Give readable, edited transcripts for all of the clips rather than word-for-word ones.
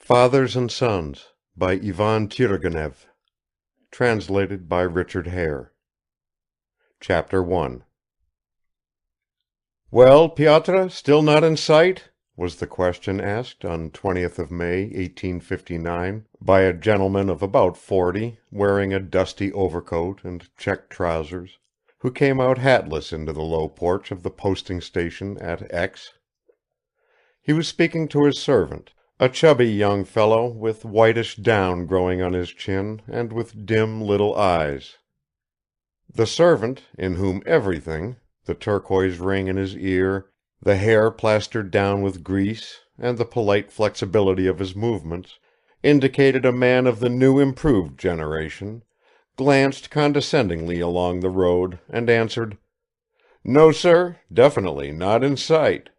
Fathers and Sons by Ivan Turgenev. Translated by Richard Hare. Chapter 1. "Well, Pyotr, still not in sight?" was the question asked on 20th of May, 1859, by a gentleman of about 40, wearing a dusty overcoat and checked trousers, who came out hatless into the low porch of the posting station at X. He was speaking to his servant, a chubby young fellow with whitish down growing on his chin and with dim little eyes. The servant, in whom everything, the turquoise ring in his ear, the hair plastered down with grease, and the polite flexibility of his movements, indicated a man of the new improved generation, glanced condescendingly along the road and answered, "No, sir, definitely not in sight."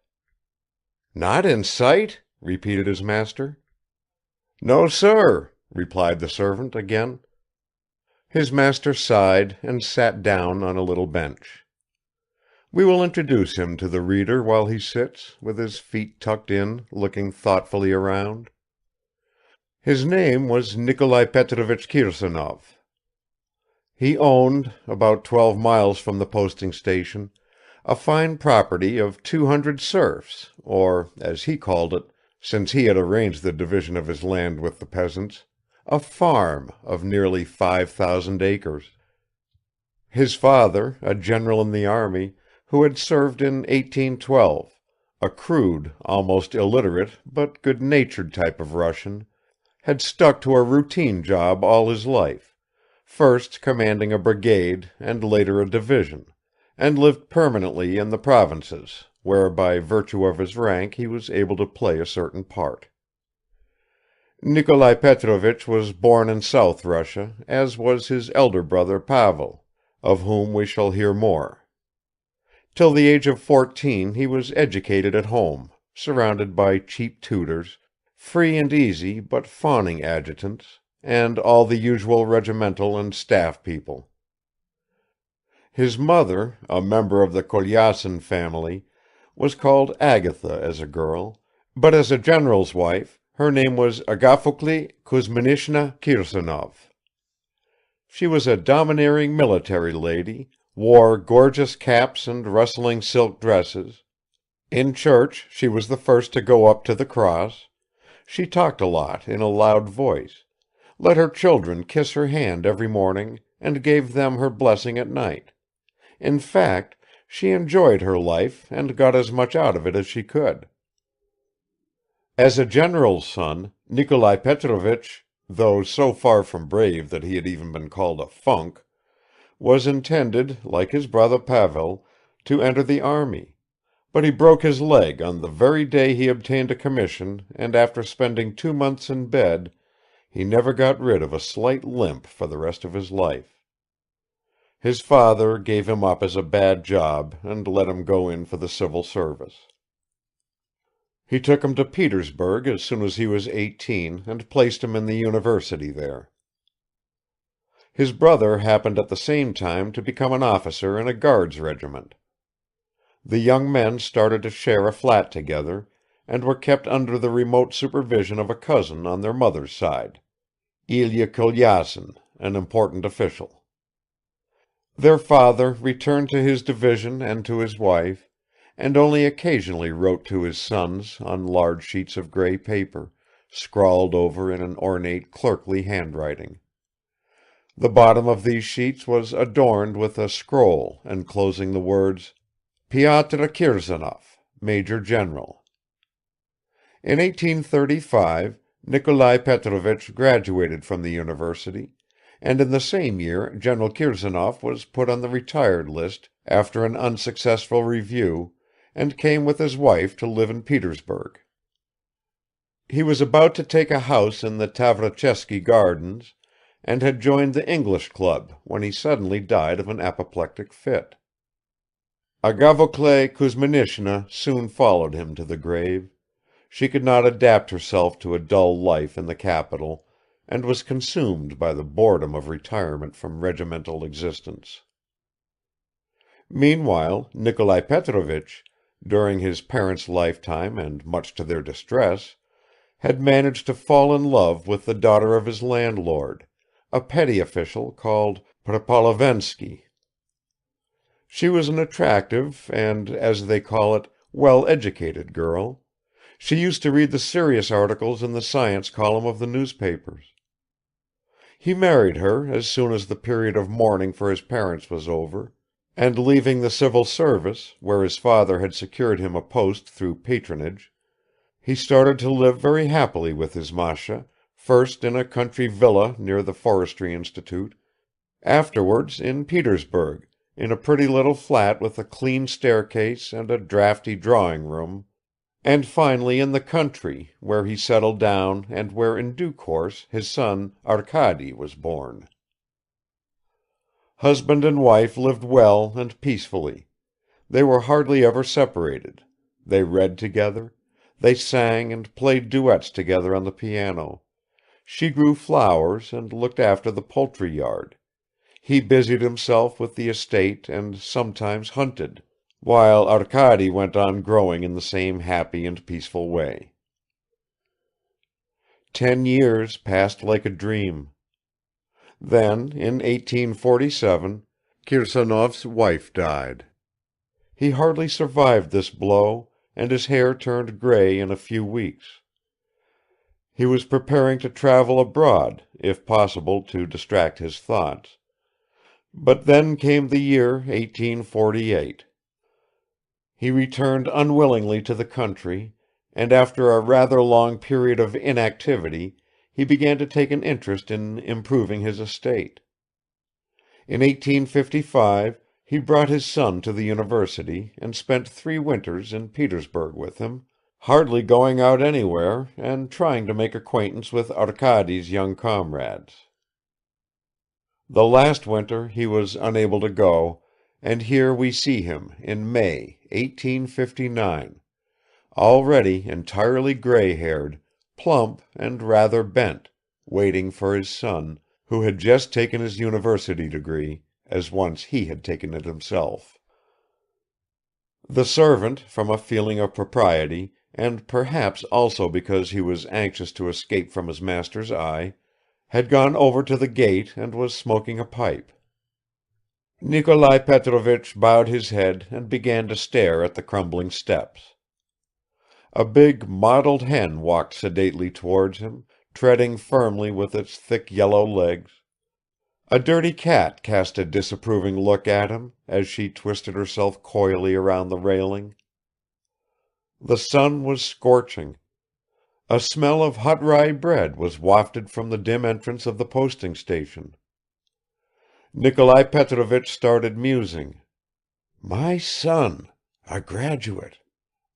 "Not in sight?" repeated his master. "No, sir," replied the servant again. His master sighed and sat down on a little bench. We will introduce him to the reader while he sits, with his feet tucked in, looking thoughtfully around. His name was Nikolai Petrovich Kirsanov. He owned, about 12 miles from the posting station, a fine property of 200 serfs, or, as he called it, since he had arranged the division of his land with the peasants, a farm of nearly 5,000 acres. His father, a general in the army, who had served in 1812, a crude, almost illiterate, but good-natured type of Russian, had stuck to a routine job all his life, first commanding a brigade and later a division, and lived permanently in the provinces, where by virtue of his rank he was able to play a certain part. Nikolai Petrovich was born in South Russia, as was his elder brother Pavel, of whom we shall hear more. Till the age of 14 he was educated at home, surrounded by cheap tutors, free and easy but fawning adjutants, and all the usual regimental and staff people. His mother, a member of the Kolyasin family, was called Agatha as a girl, but as a general's wife her name was Agafokli Kuzminishna Kirsanov. She was a domineering military lady, wore gorgeous caps and rustling silk dresses. In church she was the first to go up to the cross. She talked a lot in a loud voice, let her children kiss her hand every morning and gave them her blessing at night. In fact, she enjoyed her life and got as much out of it as she could. As a general's son, Nikolai Petrovich, though so far from brave that he had even been called a funk, was intended, like his brother Pavel, to enter the army, but he broke his leg on the very day he obtained a commission, and after spending 2 months in bed, he never got rid of a slight limp for the rest of his life. His father gave him up as a bad job and let him go in for the civil service. He took him to Petersburg as soon as he was 18 and placed him in the university there. His brother happened at the same time to become an officer in a guards regiment. The young men started to share a flat together, and were kept under the remote supervision of a cousin on their mother's side, Ilya Kolyasin, an important official. Their father returned to his division and to his wife, and only occasionally wrote to his sons on large sheets of grey paper, scrawled over in an ornate clerkly handwriting. The bottom of these sheets was adorned with a scroll enclosing the words, "Pyotr Kirsanov, Major General." In 1835 Nikolai Petrovich graduated from the university, and in the same year General Kirsanov was put on the retired list after an unsuccessful review, and came with his wife to live in Petersburg. He was about to take a house in the Tavrochesky Gardens, and had joined the English Club when he suddenly died of an apoplectic fit. Agafokli Kuzminishna soon followed him to the grave. She could not adapt herself to a dull life in the capital, and was consumed by the boredom of retirement from regimental existence. Meanwhile Nikolai Petrovich, during his parents' lifetime and much to their distress, had managed to fall in love with the daughter of his landlord, a petty official called Prepolovensky. She was an attractive and, as they call it, well-educated girl. She used to read the serious articles in the science column of the newspapers. He married her as soon as the period of mourning for his parents was over, and leaving the civil service, where his father had secured him a post through patronage, he started to live very happily with his Masha, first in a country villa near the Forestry Institute, afterwards in Petersburg, in a pretty little flat with a clean staircase and a draughty drawing-room, and finally in the country, where he settled down and where in due course his son Arkady was born. Husband and wife lived well and peacefully. They were hardly ever separated. They read together. They sang and played duets together on the piano. She grew flowers and looked after the poultry yard. He busied himself with the estate and sometimes hunted, while Arkady went on growing in the same happy and peaceful way. 10 years passed like a dream. Then, in 1847, Kirsanov's wife died. He hardly survived this blow, and his hair turned gray in a few weeks. He was preparing to travel abroad, if possible to distract his thoughts. But then came the year 1848. He returned unwillingly to the country, and after a rather long period of inactivity he began to take an interest in improving his estate. In 1855 he brought his son to the university and spent 3 winters in Petersburg with him, hardly going out anywhere and trying to make acquaintance with Arkady's young comrades. The last winter he was unable to go, and here we see him in May, 1859, already entirely gray-haired, plump and rather bent, waiting for his son, who had just taken his university degree, as once he had taken it himself. The servant, from a feeling of propriety, and perhaps also because he was anxious to escape from his master's eye, had gone over to the gate and was smoking a pipe. Nikolai Petrovich bowed his head and began to stare at the crumbling steps. A big mottled hen walked sedately towards him, treading firmly with its thick yellow legs. A dirty cat cast a disapproving look at him as she twisted herself coyly around the railing. The sun was scorching. A smell of hot rye bread was wafted from the dim entrance of the posting station. Nikolai Petrovich started musing. "My son, a graduate,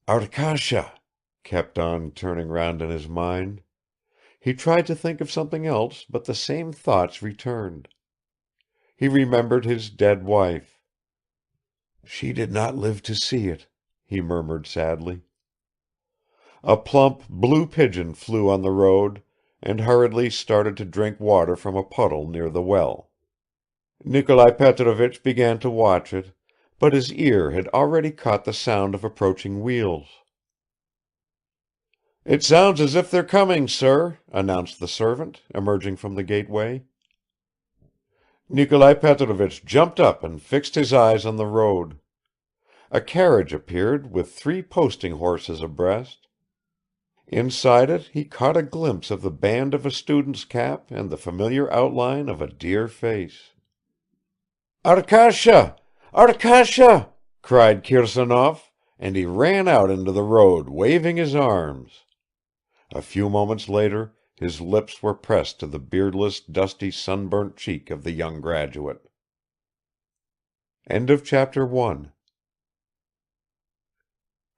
Arkasha," kept on turning round in his mind. He tried to think of something else, but the same thoughts returned. He remembered his dead wife. "She did not live to see it," he murmured sadly. A plump blue pigeon flew on the road and hurriedly started to drink water from a puddle near the well. Nikolai Petrovich began to watch it, but his ear had already caught the sound of approaching wheels. "It sounds as if they're coming, sir," announced the servant, emerging from the gateway. Nikolai Petrovich jumped up and fixed his eyes on the road. A carriage appeared with 3 posting horses abreast. Inside it he caught a glimpse of the band of a student's cap and the familiar outline of a dear face. "Arkasha! Arkasha!" cried Kirsanov, and he ran out into the road waving his arms. A few moments later his lips were pressed to the beardless, dusty, sunburnt cheek of the young graduate. End of chapter 1.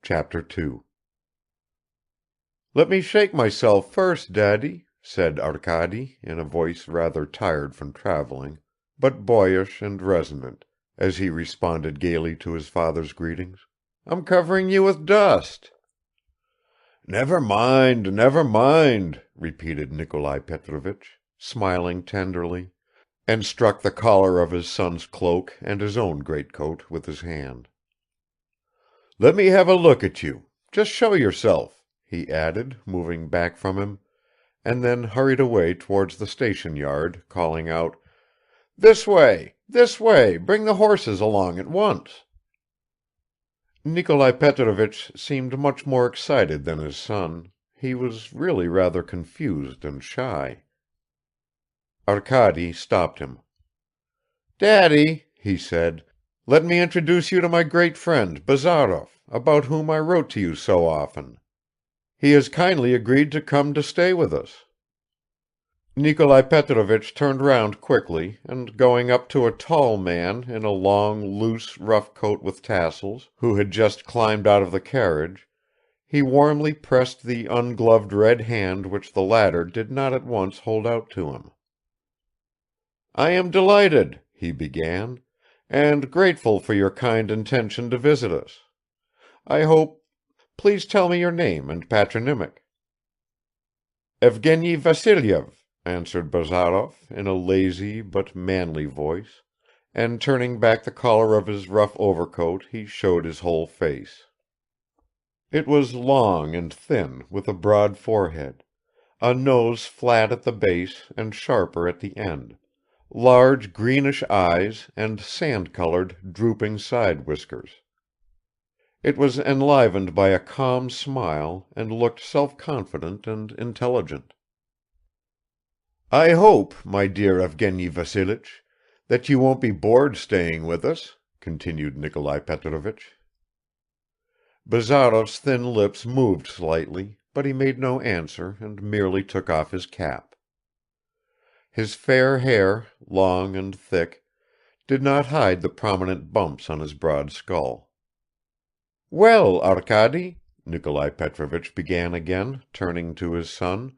Chapter 2. "Let me shake myself first, Daddy," said Arkady, in a voice rather tired from traveling, but boyish and resonant, as he responded gaily to his father's greetings. "I'm covering you with dust." Never mind," repeated Nikolai Petrovich, smiling tenderly, and struck the collar of his son's cloak and his own greatcoat with his hand. "Let me have a look at you. Just show yourself," he added, moving back from him, and then hurried away towards the station yard, calling out, "This way! This way! Bring the horses along at once!" Nikolai Petrovich seemed much more excited than his son; he was really rather confused and shy. Arkady stopped him. "Daddy," he said, "let me introduce you to my great friend Bazarov, about whom I wrote to you so often. He has kindly agreed to come to stay with us." Nikolai Petrovich turned round quickly, and going up to a tall man in a long, loose, rough coat with tassels, who had just climbed out of the carriage, he warmly pressed the ungloved red hand which the latter did not at once hold out to him. "I am delighted," he began, "and grateful for your kind intention to visit us. I hope... Please tell me your name and patronymic." "Evgeny Vasilyev," answered Bazarov in a lazy but manly voice, and turning back the collar of his rough overcoat he showed his whole face. It was long and thin, with a broad forehead, a nose flat at the base and sharper at the end, large greenish eyes and sand-colored, drooping side whiskers. It was enlivened by a calm smile and looked self-confident and intelligent. "I hope, my dear Evgeny Vassilich, that you won't be bored staying with us," continued Nikolai Petrovich. Bazarov's thin lips moved slightly, but he made no answer and merely took off his cap. His fair hair, long and thick, did not hide the prominent bumps on his broad skull. "Well, Arkady," Nikolai Petrovich began again, turning to his son,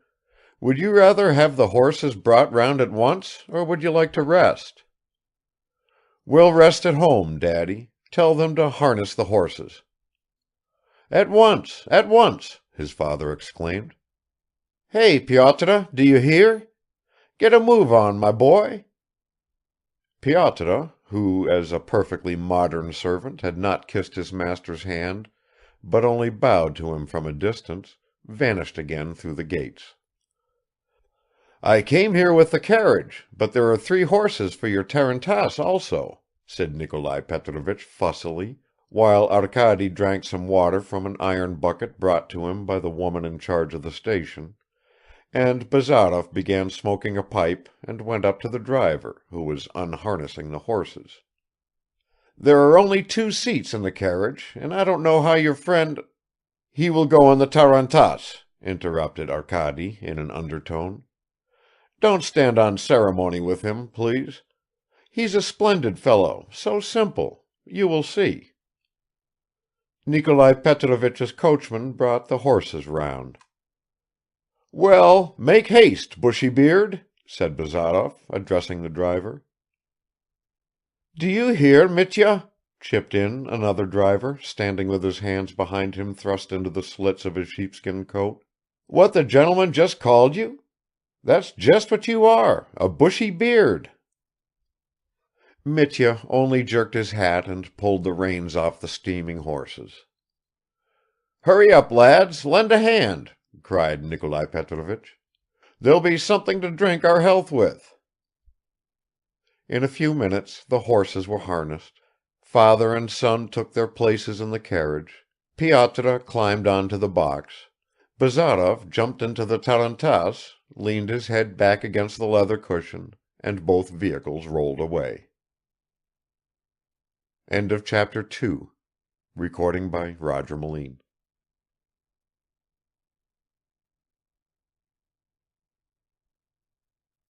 "would you rather have the horses brought round at once, or would you like to rest?" "We'll rest at home, Daddy. Tell them to harness the horses." "At once, at once!" his father exclaimed. "Hey, Pyotr, do you hear? Get a move on, my boy!" Pyotr, who as a perfectly modern servant had not kissed his master's hand but only bowed to him from a distance, vanished again through the gates. "I came here with the carriage, but there are 3 horses for your tarantass also," said Nikolai Petrovich fussily, while Arkady drank some water from an iron bucket brought to him by the woman in charge of the station, and Bazarov began smoking a pipe and went up to the driver, who was unharnessing the horses. "There are only 2 seats in the carriage, and I don't know how your friend—" "He will go on the tarantass," interrupted Arkady in an undertone. "Don't stand on ceremony with him, please. He's a splendid fellow, so simple. You will see." Nikolai Petrovich's coachman brought the horses round. "Well, make haste, Bushy-beard," said Bazarov, addressing the driver. "Do you hear, Mitya?" chipped in another driver, standing with his hands behind him thrust into the slits of his sheepskin coat. "What the gentleman just called you? That's just what you are, a bushy beard." Mitya only jerked his hat and pulled the reins off the steaming horses. "Hurry up, lads, lend a hand," cried Nikolai Petrovich. "There'll be something to drink our health with." In a few minutes the horses were harnessed, father and son took their places in the carriage, Pyotr climbed on to the box, Bazarov jumped into the tarantass, leaned his head back against the leather cushion, and both vehicles rolled away. End of chapter 2. Recording by Roger Moline.